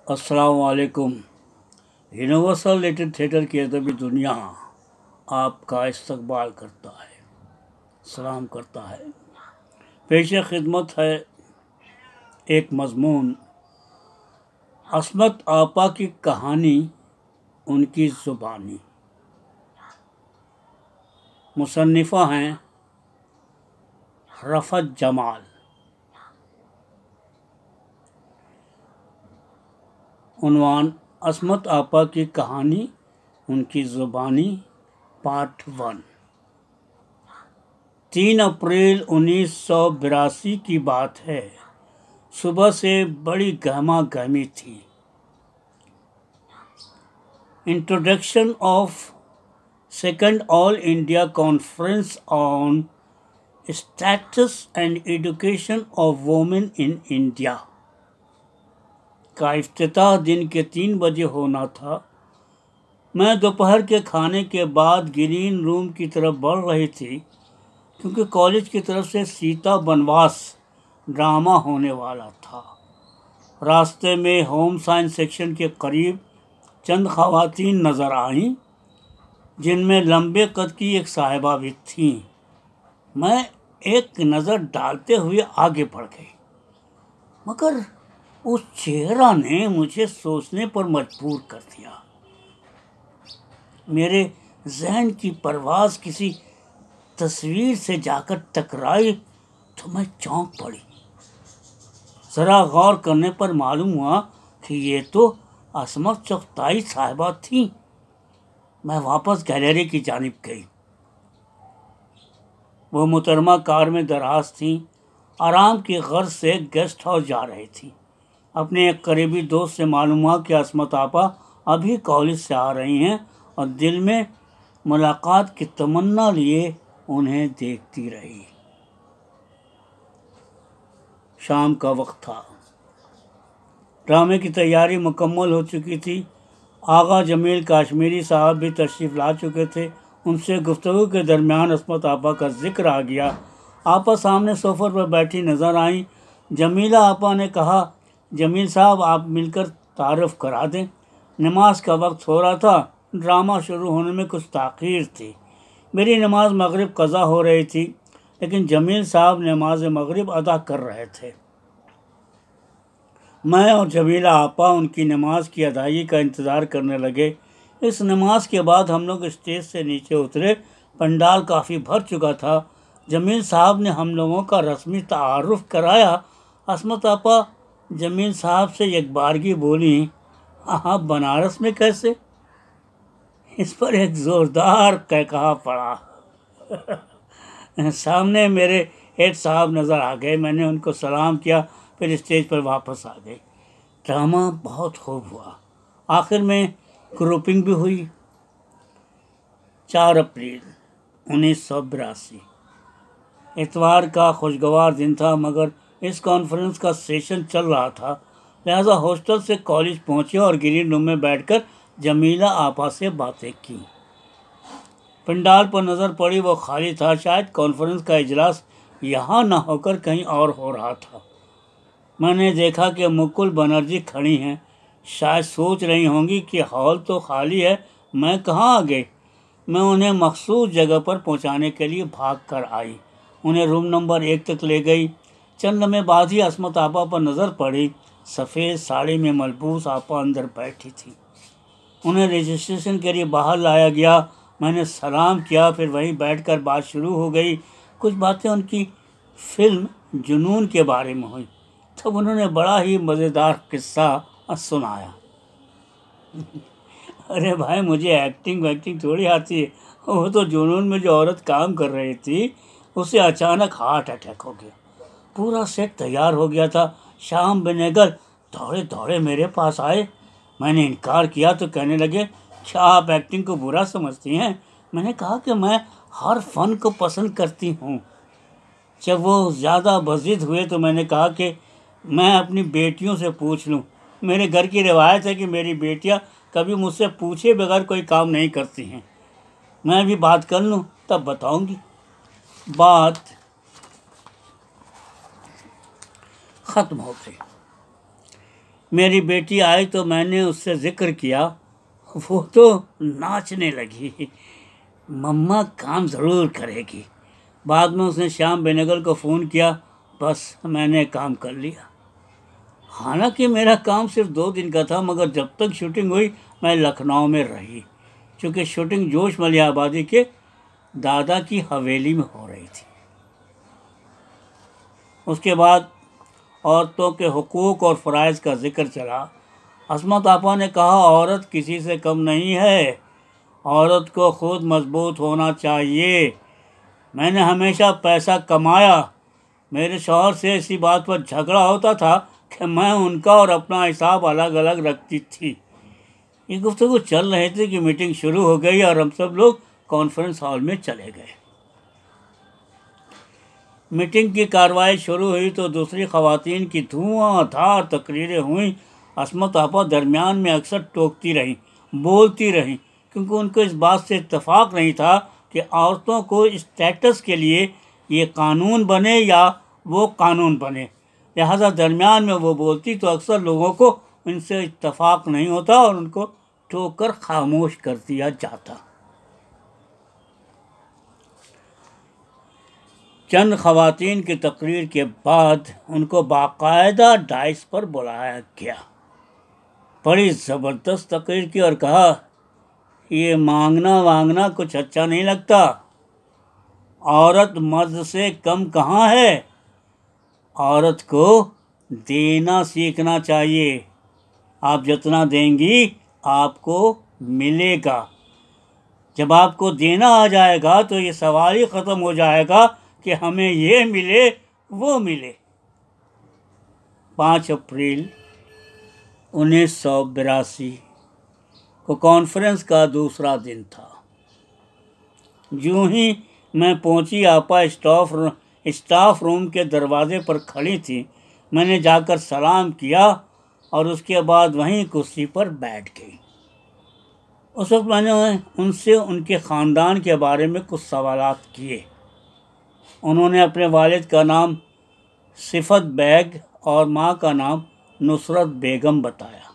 अस्सलाम वालेकुम। Universal little theatre की अदबी दुनिया आपका इस्तकबाल करता है, सलाम करता है। पेश खिदमत है एक मज़मून, अस्मत आपा की कहानी, उनकी ज़ुबानी। मुसन्निफ़ा हैं रफ़त जमाल। उन्वान अस्मत आपा की कहानी, उनकी ज़ुबानी, पार्ट 1। 3 अप्रैल 1982 की बात है। सुबह से बड़ी गहमा गहमी थी। Introduction of second all India conference on status and education of women in India का इफ्तिताह दिन के 3 बजे होना था। मैं दोपहर के खाने के बाद ग्रीन रूम की तरफ बढ़ रही थी, क्योंकि कॉलेज की तरफ से सीता बनवास ड्रामा होने वाला था। रास्ते में होम साइंस सेक्शन के करीब चंद ख़वातीन नज़र आईं, जिनमें लंबे कद की एक साहिबा भी थीं। मैं एक नज़र डालते हुए आगे बढ़ गई, मगर उस चेहरा ने मुझे सोचने पर मजबूर कर दिया। मेरे जहन की परवाज किसी तस्वीर से जाकर टकराई तो मैं चौंक पड़ी। ज़रा गौर करने पर मालूम हुआ कि ये तो अस्मत चुगताई साहिबा थीं। मैं वापस गैलरी की जानिब गई। वो मुहतरमा कार में दराज थीं, आराम की गर्ज से गेस्ट हाउस जा रही थी। अपने एक करीबी दोस्त से मालूम हुआ कि अस्मत आपा अभी कॉलेज से आ रही हैं और दिल में मुलाकात की तमन्ना लिए उन्हें देखती रही। शाम का वक्त था। ड्रामे की तैयारी मुकम्मल हो चुकी थी। आगा जमील काश्मीरी साहब भी तशरीफ़ ला चुके थे। उनसे गुफ्तगू के दरमियान अस्मत आपा का जिक्र आ गया। आपा सामने सोफे पर बैठी नज़र आईं। जमीला आपा ने कहा, जमील साहब आप मिलकर तारुफ करा दें। नमाज का वक्त हो रहा था। ड्रामा शुरू होने में कुछ ताख़ीर थी। मेरी नमाज मगरिब कज़ा हो रही थी, लेकिन जमील साहब नमाज मगरिब अदा कर रहे थे। मैं और जमीला आपा उनकी नमाज की अदायगी का इंतज़ार करने लगे। इस नमाज के बाद हम लोग स्टेज से नीचे उतरे। पंडाल काफ़ी भर चुका था। जमील साहब ने हम लोगों का रस्मी तारुफ कराया। अस्मत आपा जमील साहब से एक बारगी बोली, आप बनारस में कैसे? इस पर एक ज़ोरदार कहकहा पड़ा। सामने मेरे हेड साहब नज़र आ गए। मैंने उनको सलाम किया, फिर स्टेज पर वापस आ गई। ड्रामा बहुत खूब हुआ। आखिर में ग्रुपिंग भी हुई। 4 अप्रैल 1982 इतवार का खुशगवार दिन था, मगर इस कॉन्फ्रेंस का सेशन चल रहा था। लिहाजा हॉस्टल से कॉलेज पहुंचे और ग्रीन रूम में बैठकर जमीला आपा से बातें की। पंडाल पर नज़र पड़ी, वो खाली था। शायद कॉन्फ्रेंस का इजलास यहाँ न होकर कहीं और हो रहा था। मैंने देखा कि मुकुल बनर्जी खड़ी हैं। शायद सोच रही होंगी कि हॉल तो खाली है, मैं कहाँ आ गई। मैं उन्हें मखसूस जगह पर पहुँचाने के लिए भाग कर आई। उन्हें रूम नंबर 1 तक ले गई। चंद लम्हे बाद ही अस्मत आपा पर नज़र पड़ी। सफ़ेद साड़ी में मलबूस आपा अंदर बैठी थी। उन्हें रजिस्ट्रेशन के लिए बाहर लाया गया। मैंने सलाम किया, फिर वहीं बैठकर बात शुरू हो गई। कुछ बातें उनकी फिल्म जुनून के बारे में हुई। तब उन्होंने बड़ा ही मज़ेदार किस्सा सुनाया। अरे भाई, मुझे एक्टिंग थोड़ी आती है। वो तो जुनून में जो औरत काम कर रही थी, उसे अचानक हार्ट अटैक हो गया। पूरा सेट तैयार हो गया था। शाम बेनेगल दौड़े दौड़े मेरे पास आए। मैंने इनकार किया तो कहने लगे, क्या आप एक्टिंग को बुरा समझती हैं? मैंने कहा कि मैं हर फन को पसंद करती हूँ। जब वो ज़्यादा बज़िद हुए तो मैंने कहा कि मैं अपनी बेटियों से पूछ लूँ। मेरे घर की रिवायत है कि मेरी बेटियाँ कभी मुझसे पूछे बगैर कोई काम नहीं करती हैं। मैं भी बात कर लूँ तब बताऊँगी। बात ख़त्म हो गई। मेरी बेटी आई तो मैंने उससे जिक्र किया, वो तो नाचने लगी। मम्मा काम ज़रूर करेगी। बाद में उसने श्याम बेनेगल को फ़ोन किया, बस मैंने काम कर लिया। हालांकि मेरा काम सिर्फ 2 दिन का था, मगर जब तक शूटिंग हुई मैं लखनऊ में रही, क्योंकि शूटिंग जोश मलिहाबादी के दादा की हवेली में हो रही थी। उसके बाद औरतों के हुकूक और फ़राइज़ का जिक्र चला। अस्मत आपा ने कहा, औरत किसी से कम नहीं है, औरत को खुद मजबूत होना चाहिए। मैंने हमेशा पैसा कमाया। मेरे शौहर से इसी बात पर झगड़ा होता था कि मैं उनका और अपना हिसाब अलग अलग रखती थी। ये गुफ्तगू चल रही थी कि मीटिंग शुरू हो गई और हम सब लोग कॉन्फ्रेंस हॉल में चले गए। मीटिंग की कार्रवाई शुरू हुई तो दूसरी ख़वातीन की धुआंधार तकरीरें हुई। अस्मत आपा दरमियान में अक्सर टोकती रहीं, बोलती रहीं, क्योंकि उनको इस बात से इत्तेफाक नहीं था कि औरतों को स्टेटस के लिए ये कानून बने या वो कानून बने। लिहाजा दरमियान में वो बोलती तो अक्सर लोगों को इनसे इत्तेफाक नहीं होता और उनको टोक कर खामोश कर दिया जाता। चंद ख़वातीन की तकरीर के बाद उनको बाकायदा डाइस पर बुलाया गया। बड़ी ज़बरदस्त तकरीर की और कहा, ये मांगना वांगना कुछ अच्छा नहीं लगता। औरत मर्द से कम कहाँ है। औरत को देना सीखना चाहिए। आप जितना देंगी आपको मिलेगा। जब आपको देना आ जाएगा तो ये सवाल ही ख़त्म हो जाएगा कि हमें ये मिले वो मिले। 5 अप्रैल 1982 को कॉन्फ्रेंस का दूसरा दिन था। यूं ही मैं पहुंची, आपा स्टाफ रूम के दरवाजे पर खड़ी थी। मैंने जाकर सलाम किया और उसके बाद वहीं कुर्सी पर बैठ गई। उस वक्त मैंने उनसे उनके ख़ानदान के बारे में कुछ सवालात किए। उन्होंने अपने वालिद का नाम सिफत बेग और माँ का नाम नुसरत बेगम बताया।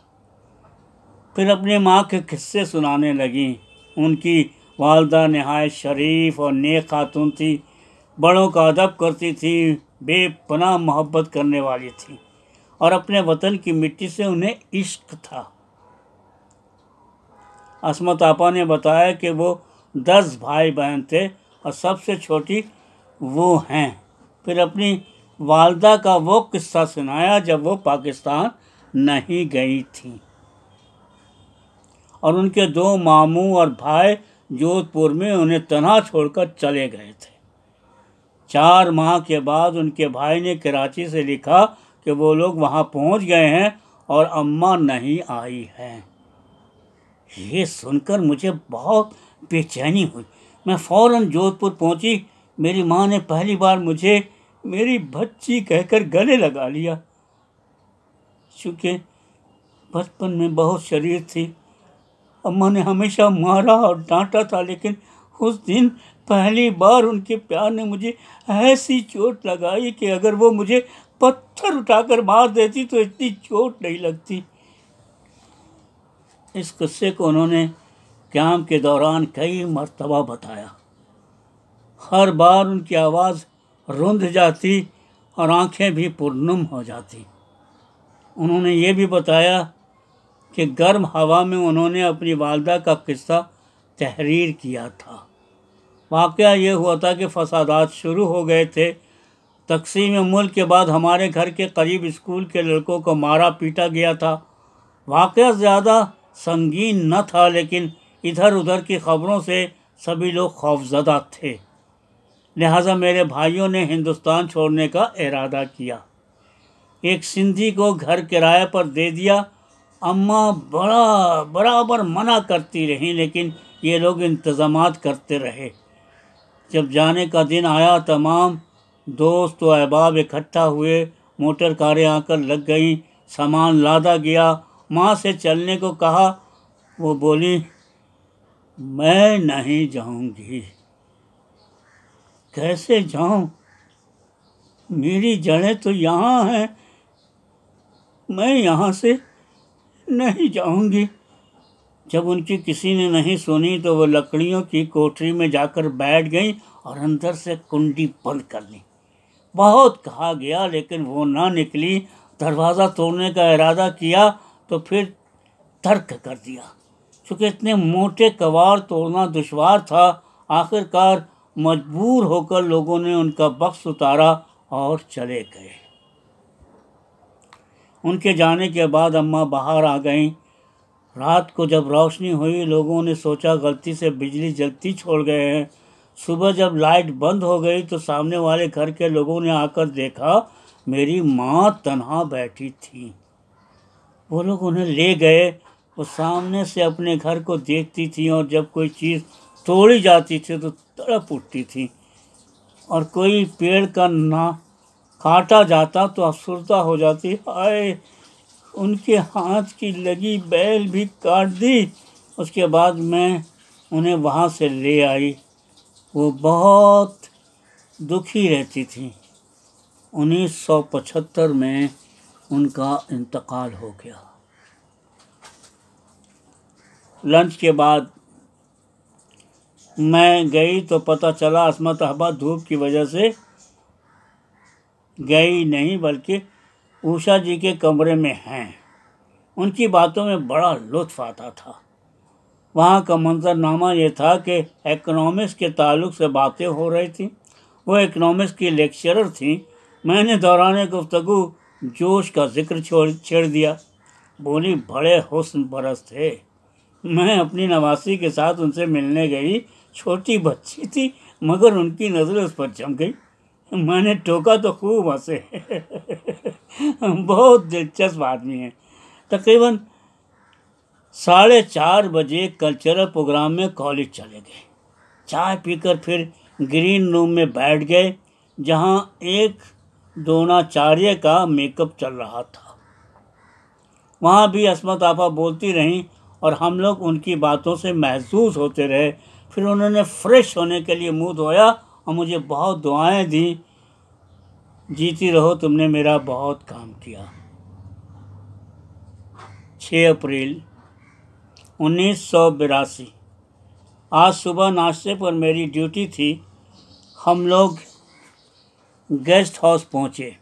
फिर अपनी माँ के किस्से सुनाने लगीं। उनकी वालदा नहायत शरीफ और नेक खातून थी, बड़ों का अदब करती थी, बेपनाह मोहब्बत करने वाली थी और अपने वतन की मिट्टी से उन्हें इश्क था। अस्मत आपा ने बताया कि वो 10 भाई बहन थे और सबसे छोटी वो हैं। फिर अपनी वालदा का वो किस्सा सुनाया जब वो पाकिस्तान नहीं गई थी और उनके 2 मामू और भाई जोधपुर में उन्हें तन्हा छोड़कर चले गए थे। 4 माह के बाद उनके भाई ने कराची से लिखा कि वो लोग वहाँ पहुँच गए हैं और अम्मा नहीं आई हैं। ये सुनकर मुझे बहुत बेचैनी हुई। मैं फ़ौरन जोधपुर पहुँची। मेरी माँ ने पहली बार मुझे मेरी बच्ची कहकर गले लगा लिया। चूँकि बचपन में बहुत शरीर थी, अम्मा ने हमेशा मारा और डांटा था, लेकिन उस दिन पहली बार उनके प्यार ने मुझे ऐसी चोट लगाई कि अगर वो मुझे पत्थर उठाकर मार देती तो इतनी चोट नहीं लगती। इस किस्से को उन्होंने क़याम के दौरान कई मर्तबा बताया। हर बार उनकी आवाज़ रुंध जाती और आंखें भी पुरनुम हो जाती। उन्होंने ये भी बताया कि गर्म हवा में उन्होंने अपनी वालदा का किस्सा तहरीर किया था। वाक़या ये हुआ था कि फसादात शुरू हो गए थे। तक़सीम मुल्क के बाद हमारे घर के करीब स्कूल के लड़कों को मारा पीटा गया था। वाक़या ज़्यादा संगीन न था, लेकिन इधर उधर की ख़बरों से सभी लोग खौफज़दा थे। लिहाजा मेरे भाइयों ने हिंदुस्तान छोड़ने का इरादा किया। एक सिंधी को घर किराए पर दे दिया। अम्मा बराबर मना करती रहीं, लेकिन ये लोग इंतज़ामात करते रहे। जब जाने का दिन आया, तमाम दोस्त व अहबाब इकट्ठा हुए। मोटर कारें आकर लग गईं, सामान लादा गया। माँ से चलने को कहा, वो बोली, मैं नहीं जाऊंगी। कैसे जाऊं? मेरी जड़ें तो यहाँ हैं। मैं यहाँ से नहीं जाऊँगी। जब उनकी किसी ने नहीं सुनी तो वो लकड़ियों की कोठरी में जाकर बैठ गई और अंदर से कुंडी बंद कर ली। बहुत कहा गया लेकिन वो ना निकली। दरवाज़ा तोड़ने का इरादा किया तो फिर तर्क कर दिया। चूँकि इतने मोटे कबाड़ तोड़ना दुश्वार था, आखिरकार मजबूर होकर लोगों ने उनका बक्स उतारा और चले गए। उनके जाने के बाद अम्मा बाहर आ गईं। रात को जब रोशनी हुई, लोगों ने सोचा गलती से बिजली जलती छोड़ गए हैं। सुबह जब लाइट बंद हो गई तो सामने वाले घर के लोगों ने आकर देखा मेरी माँ तन्हा बैठी थी। वो लोग उन्हें ले गए। वो सामने से अपने घर को देखती थी और जब कोई चीज़ तोड़ी जाती थी तो तड़प उठती थी, और कोई पेड़ का ना काटा जाता तो अफसरदा हो जाती। हाय, उनके हाथ की लगी बैल भी काट दी। उसके बाद मैं उन्हें वहाँ से ले आई। वो बहुत दुखी रहती थी। 1975 में उनका इंतकाल हो गया। लंच के बाद मैं गई तो पता चला अस्मत अहबा धूप की वजह से गई नहीं बल्कि उषा जी के कमरे में हैं। उनकी बातों में बड़ा लुत्फ़ आता था। वहाँ का मंजरनामा ये था कि इकोनॉमिक्स के ताल्लुक़ से बातें हो रही थी। वो इकोनॉमिक्स की लेक्चरर थी। मैंने दौरान गुफ्तगू जोश का जिक्र छेड़ दिया। बोली, बड़े हुस्न बरस थे। मैं अपनी नवासी के साथ उनसे मिलने गई। छोटी बच्ची थी मगर उनकी नज़र उस पर जम गई। मैंने टोका तो खूब हंसे। बहुत दिलचस्प आदमी हैं। तकरीबन 4:30 बजे कल्चरल प्रोग्राम में कॉलेज चले गए। चाय पीकर फिर ग्रीन रूम में बैठ गए जहां एक द्रोणाचार्य का मेकअप चल रहा था। वहाँ भी अस्मत आपा बोलती रहीं और हम लोग उनकी बातों से महसूस होते रहे। फिर उन्होंने फ्रेश होने के लिए मुंह धोया और मुझे बहुत दुआएं दी। जीती रहो, तुमने मेरा बहुत काम किया। 6 अप्रैल 1982। आज सुबह नाश्ते पर मेरी ड्यूटी थी। हम लोग गेस्ट हाउस पहुँचे।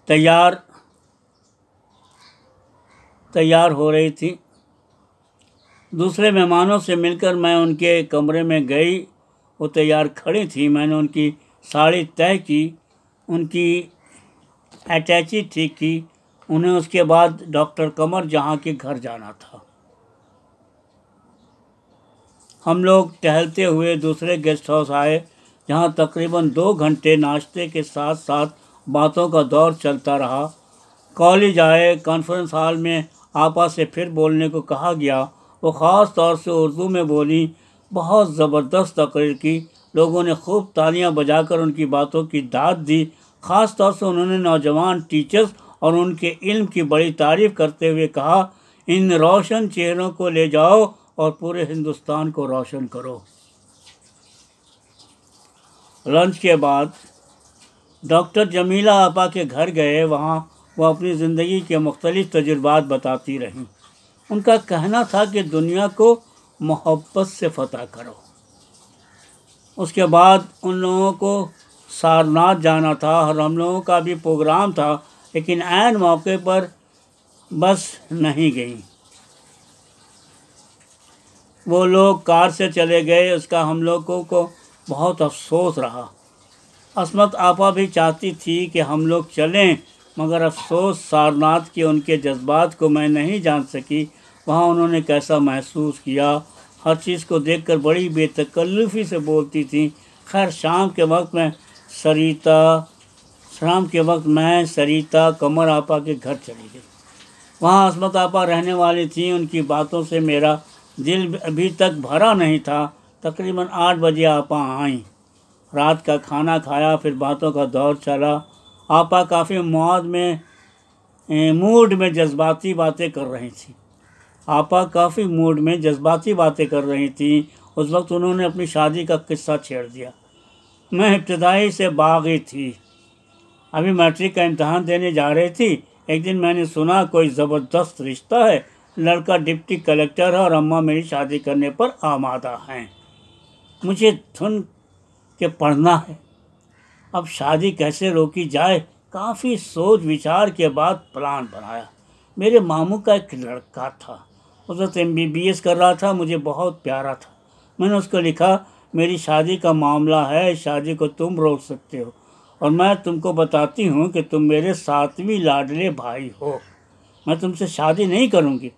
तैयार हो रही थी। दूसरे मेहमानों से मिलकर मैं उनके कमरे में गई। वो तैयार खड़ी थी। मैंने उनकी साड़ी तय की, उनकी अटैची ठीक की। उन्हें उसके बाद डॉक्टर कमर जहाँ के घर जाना था। हम लोग टहलते हुए दूसरे गेस्ट हाउस आए जहाँ तकरीबन 2 घंटे नाश्ते के साथ साथ बातों का दौर चलता रहा। कॉलेज आए। कॉन्फ्रेंस हॉल में आपा से फिर बोलने को कहा गया। वो ख़ास तौर से उर्दू में बोली। बहुत ज़बरदस्त तकरीर की। लोगों ने खूब तालियां बजाकर उनकी बातों की दाद दी। ख़ास तौर से उन्होंने नौजवान टीचर्स और उनके इल्म की बड़ी तारीफ़ करते हुए कहा, इन रोशन चेहरों को ले जाओ और पूरे हिंदुस्तान को रोशन करो। लंच के बाद डॉक्टर जमीला आपा के घर गए। वहाँ वो अपनी ज़िंदगी के मुख्तलिफ़ तजुर्बात बताती रहीं। उनका कहना था कि दुनिया को मोहब्बत से फ़तह करो। उसके बाद उन लोगों को सारनाथ जाना था और हम लोगों का भी प्रोग्राम था, लेकिन ऐन मौके पर बस नहीं गई। वो लोग कार से चले गए। उसका हम लोगों को बहुत अफसोस रहा। अस्मत आपा भी चाहती थी कि हम लोग चलें, मगर अफसोस सारनाथ के उनके जज्बात को मैं नहीं जान सकी। वहाँ उन्होंने कैसा महसूस किया, हर चीज़ को देखकर बड़ी बेतकल्लुफ़ी से बोलती थी। खैर, शाम के वक्त मैं सरिता कमर आपा के घर चली गई। वहाँ अस्मत आपा रहने वाली थी। उनकी बातों से मेरा दिल अभी तक भरा नहीं था। तकरीबन 8 बजे आपा आईं। रात का खाना खाया, फिर बातों का दौर चला। आपा काफ़ी मूड में जज्बाती बातें कर रही थी। उस वक्त उन्होंने अपनी शादी का किस्सा छेड़ दिया। मैं इब्तदाई से बागी थी। अभी मैट्रिक का इम्तहान देने जा रही थी। एक दिन मैंने सुना कोई ज़बरदस्त रिश्ता है, लड़का डिप्टी कलेक्टर है और अम्मा मेरी शादी करने पर आमादा हैं। मुझे धुन के पढ़ना है, अब शादी कैसे रोकी जाए। काफ़ी सोच विचार के बाद प्लान बनाया। मेरे मामू का एक लड़का था, उस वक्त MBBS कर रहा था, मुझे बहुत प्यारा था। मैंने उसको लिखा, मेरी शादी का मामला है, शादी को तुम रोक सकते हो और मैं तुमको बताती हूँ कि तुम मेरे 7वीं लाडले भाई हो, मैं तुमसे शादी नहीं करूँगी।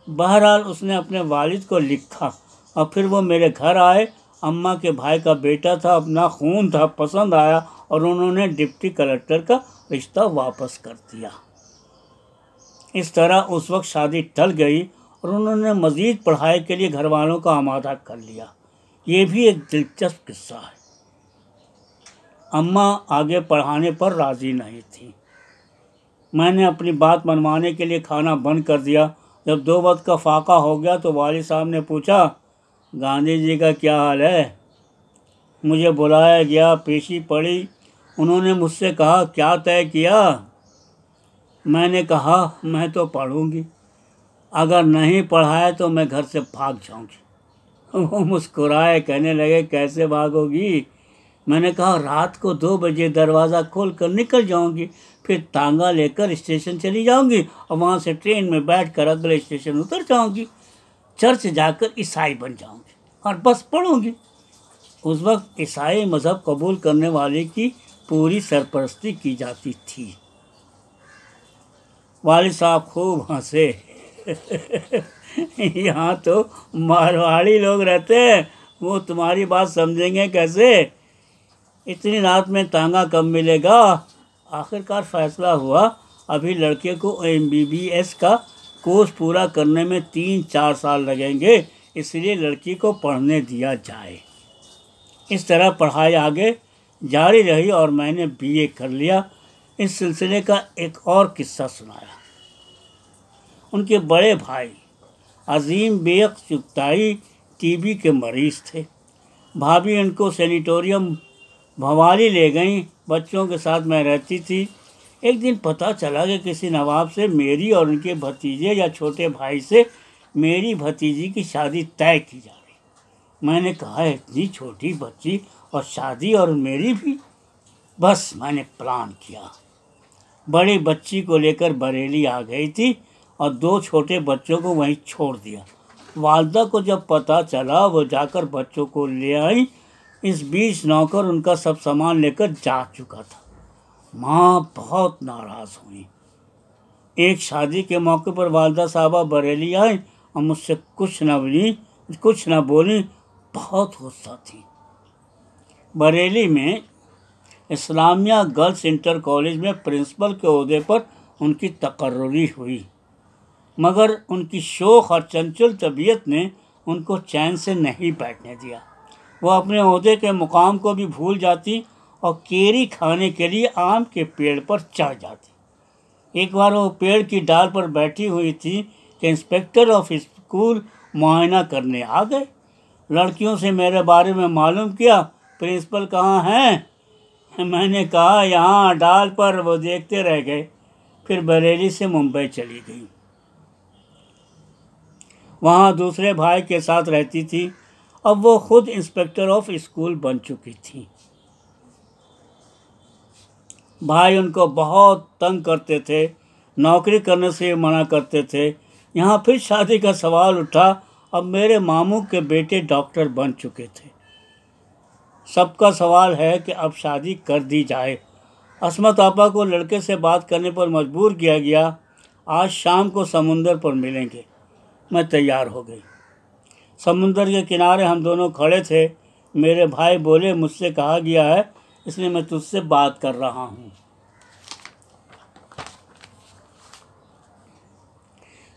बहरहाल उसने अपने वालिद को लिखा और फिर वो मेरे घर आए। अम्मा के भाई का बेटा था, अपना खून था, पसंद आया और उन्होंने डिप्टी कलेक्टर का रिश्ता वापस कर दिया। इस तरह उस वक्त शादी टल गई और उन्होंने मज़ीद पढ़ाई के लिए घर वालों का आमादा कर लिया। ये भी एक दिलचस्प किस्सा है। अम्मा आगे पढ़ाने पर राज़ी नहीं थी। मैंने अपनी बात मनवाने के लिए खाना बंद कर दिया। जब 2 वक्त का फाका हो गया तो वालिद साहब ने पूछा, गांधी जी का क्या हाल है। मुझे बुलाया गया, पेशी पड़ी। उन्होंने मुझसे कहा, क्या तय किया। मैंने कहा, मैं तो पढ़ूंगी, अगर नहीं पढ़ाया तो मैं घर से भाग जाऊंगी। वो मुस्कुराए, कहने लगे, कैसे भागोगी। मैंने कहा, रात को 2 बजे दरवाज़ा खोल कर निकल जाऊंगी, फिर तांगा लेकर स्टेशन चली जाऊंगी और वहाँ से ट्रेन में बैठकर अगले स्टेशन उतर जाऊंगी, चर्च जाकर ईसाई बन जाऊंगी और बस पढ़ूंगी। उस वक्त ईसाई मज़हब कबूल करने वाले की पूरी सरपरस्ती की जाती थी। वालिद साहब खूब हंसे। यहाँ तो मारवाड़ी लोग रहते हैं, वो तुम्हारी बात समझेंगे कैसे। इतनी रात में तांगा कब मिलेगा। आखिरकार फैसला हुआ, अभी लड़के को MBBS का कोर्स पूरा करने में 3-4 साल लगेंगे, इसलिए लड़की को पढ़ने दिया जाए। इस तरह पढ़ाई आगे जारी रही और मैंने BA कर लिया। इस सिलसिले का एक और किस्सा सुनाया। उनके बड़े भाई अजीम बेग चुगताई TB के मरीज़ थे। भाभी उनको सेनेटोरियम भवाली ले गईं। बच्चों के साथ मैं रहती थी। एक दिन पता चला कि किसी नवाब से मेरी और उनके भतीजे या छोटे भाई से मेरी भतीजी की शादी तय की जा रही। मैंने कहा, इतनी छोटी बच्ची और शादी, और मेरी भी। बस मैंने प्लान किया। बड़ी बच्ची को लेकर बरेली आ गई थी और 2 छोटे बच्चों को वहीं छोड़ दिया। वालदा को जब पता चला, वो जाकर बच्चों को ले आई। इस बीच नौकर उनका सब सामान लेकर जा चुका था। माँ बहुत नाराज़ हुई। एक शादी के मौके पर वालदा साहबा बरेली आई और मुझसे कुछ न बोली, बहुत गुस्सा थी। बरेली में इस्लामिया गर्ल्स इंटर कॉलेज में प्रिंसिपल के ओहदे पर उनकी तकर्रुरी हुई, मगर उनकी शोख और चंचल तबीयत ने उनको चैन से नहीं बैठने दिया। वो अपने ओहदे के मुकाम को भी भूल जाती और केरी खाने के लिए आम के पेड़ पर चढ़ जाती। एक बार वो पेड़ की डाल पर बैठी हुई थी कि इंस्पेक्टर ऑफ स्कूल मुआयना करने आ गए। लड़कियों से मेरे बारे में मालूम किया, प्रिंसिपल कहाँ हैं। मैंने कहा, यहाँ डाल पर। वो देखते रह गए। फिर बरेली से मुंबई चली गई। वहाँ दूसरे भाई के साथ रहती थी। अब वो खुद इंस्पेक्टर ऑफ स्कूल बन चुकी थी। भाई उनको बहुत तंग करते थे, नौकरी करने से मना करते थे। यहाँ फिर शादी का सवाल उठा। अब मेरे मामू के बेटे डॉक्टर बन चुके थे। सबका सवाल है कि अब शादी कर दी जाए। अस्मत आपा को लड़के से बात करने पर मजबूर किया गया। आज शाम को समुंदर पर मिलेंगे। मैं तैयार हो गई। समुंदर के किनारे हम दोनों खड़े थे। मेरे भाई बोले, मुझसे कहा गया है, इसलिए मैं तुझसे बात कर रहा हूँ।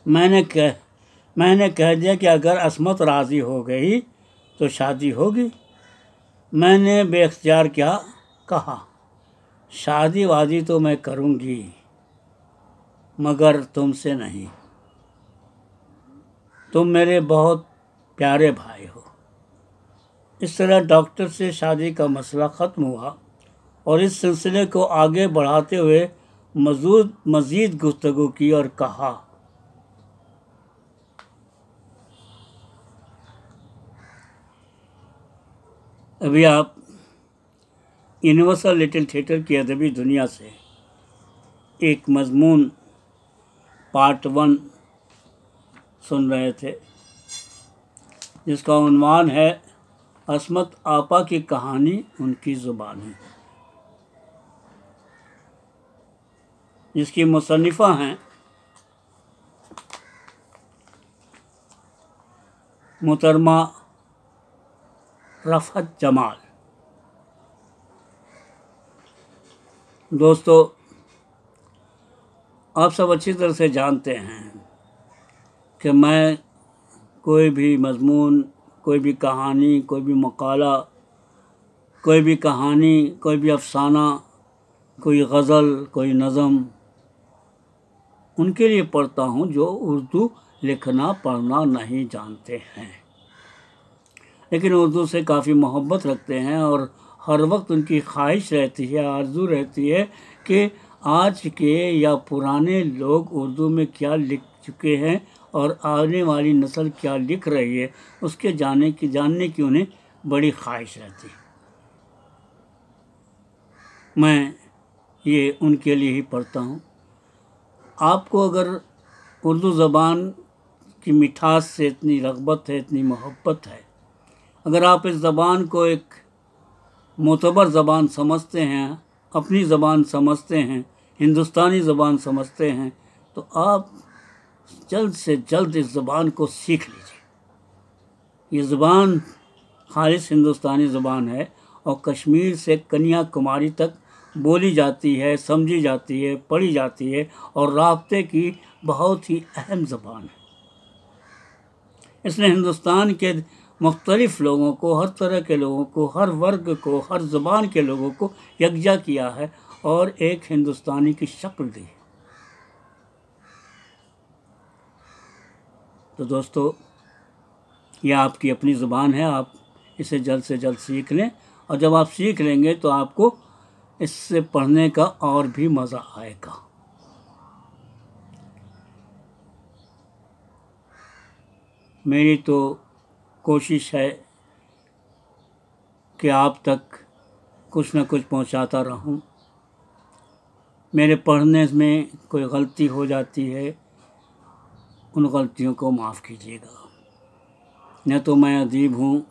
मैंने कह दिया कि अगर अस्मत राज़ी हो गई तो शादी होगी। मैंने बेख्तियार क्या कहा, शादी वादी तो मैं करूँगी, मगर तुमसे नहीं। तुम मेरे बहुत प्यारे भाई हो। इस तरह डॉक्टर से शादी का मसला ख़त्म हुआ और इस सिलसिले को आगे बढ़ाते हुए मज़ीद गुफ्तगू की और कहा, अभी आप यूनिवर्सल लिटिल थिएटर की अदबी दुनिया से एक मज़मून पार्ट 1 सुन रहे थे, जिसका उन्वान है अस्मत आपा की कहानी उनकी ज़ुबानी, जिसकी मुसन्निफ़ा हैं मोहतरमा रफ़त जमाल। दोस्तों, आप सब अच्छी तरह से जानते हैं कि मैं कोई भी मज़मून, कोई भी कहानी, कोई भी मकाला, कोई भी कहानी, कोई भी अफ़साना, कोई गज़ल, कोई नज़म उनके लिए पढ़ता हूँ जो उर्दू लिखना पढ़ना नहीं जानते हैं, लेकिन उर्दू से काफ़ी मोहब्बत रखते हैं और हर वक्त उनकी ख्वाहिश रहती है, आरज़ू रहती है कि आज के या पुराने लोग उर्दू में क्या लिख चुके हैं और आने वाली नस्ल क्या लिख रही है, उसके जानने की उन्हें बड़ी ख्वाहिश रहती है। मैं ये उनके लिए ही पढ़ता हूँ। आपको अगर उर्दू ज़बान की मिठास से इतनी रग़बत है, इतनी मोहब्बत है, अगर आप इस ज़बान को एक मोतबर ज़बान समझते हैं, अपनी ज़बान समझते हैं, हिंदुस्तानी ज़बान समझते हैं, तो आप जल्द से जल्द इस ज़बान को सीख लीजिए। ये ज़बान खालिस हिंदुस्तानी ज़बान है और कश्मीर से कन्याकुमारी तक बोली जाती है, समझी जाती है, पढ़ी जाती है और राब्ते की बहुत ही अहम ज़बान है। इसने हिंदुस्तान के मुख्तलिफ़ लोगों को, हर तरह के लोगों को, हर वर्ग को, हर ज़बान के लोगों को यकजा किया है और एक हिंदुस्तानी की शक्ल दी। तो दोस्तों, यह आपकी अपनी ज़ुबान है, आप इसे जल्द से जल्द सीख लें और जब आप सीख लेंगे तो आपको इससे पढ़ने का और भी मज़ा आएगा। मेरी तो कोशिश है कि आप तक कुछ न कुछ पहुंचाता रहूं। मेरे पढ़ने में कोई गलती हो जाती है, उन गलतियों को माफ़ कीजिएगा। न तो मैं अदीब हूँ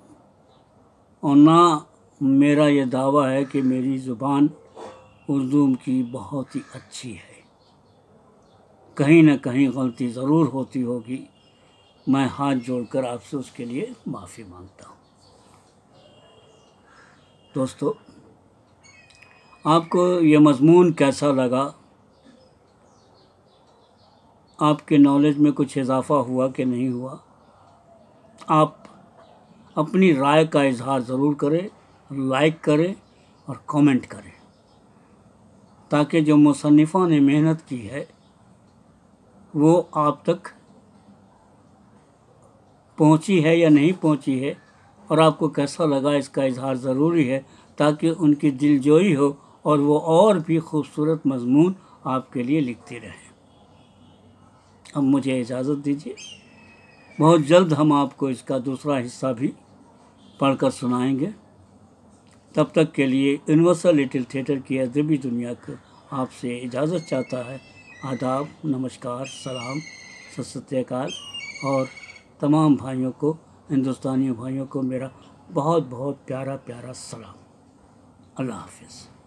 और ना मेरा ये दावा है कि मेरी ज़ुबान उर्दू की बहुत ही अच्छी है। कहीं न कहीं गलती ज़रूर होती होगी। मैं हाथ जोड़कर आपसे उसके लिए माफ़ी मांगता हूँ। दोस्तों, आपको ये मज़मून कैसा लगा? आपके नॉलेज में कुछ इजाफ़ा हुआ कि नहीं हुआ? आप अपनी राय का इजहार ज़रूर करें, लाइक करें और कमेंट करें, ताकि जो मुसन्निफ़ा ने मेहनत की है वो आप तक पहुंची है या नहीं पहुंची है और आपको कैसा लगा इसका इजहार ज़रूरी है, ताकि उनकी दिलजोई हो और वो और भी खूबसूरत मज़मून आपके लिए लिखती रहें। अब मुझे इजाज़त दीजिए, बहुत जल्द हम आपको इसका दूसरा हिस्सा भी पढ़कर सुनाएंगे। तब तक के लिए यूनिवर्सल लिटिल थिएटर की अदबी दुनिया को आपसे इजाज़त चाहता है। आदाब, नमस्कार, सलाम, सत श्री अकाल और तमाम भाइयों को, हिंदुस्तानी भाइयों को मेरा बहुत बहुत प्यारा प्यारा सलाम। अल्लाह हाफ़िज़।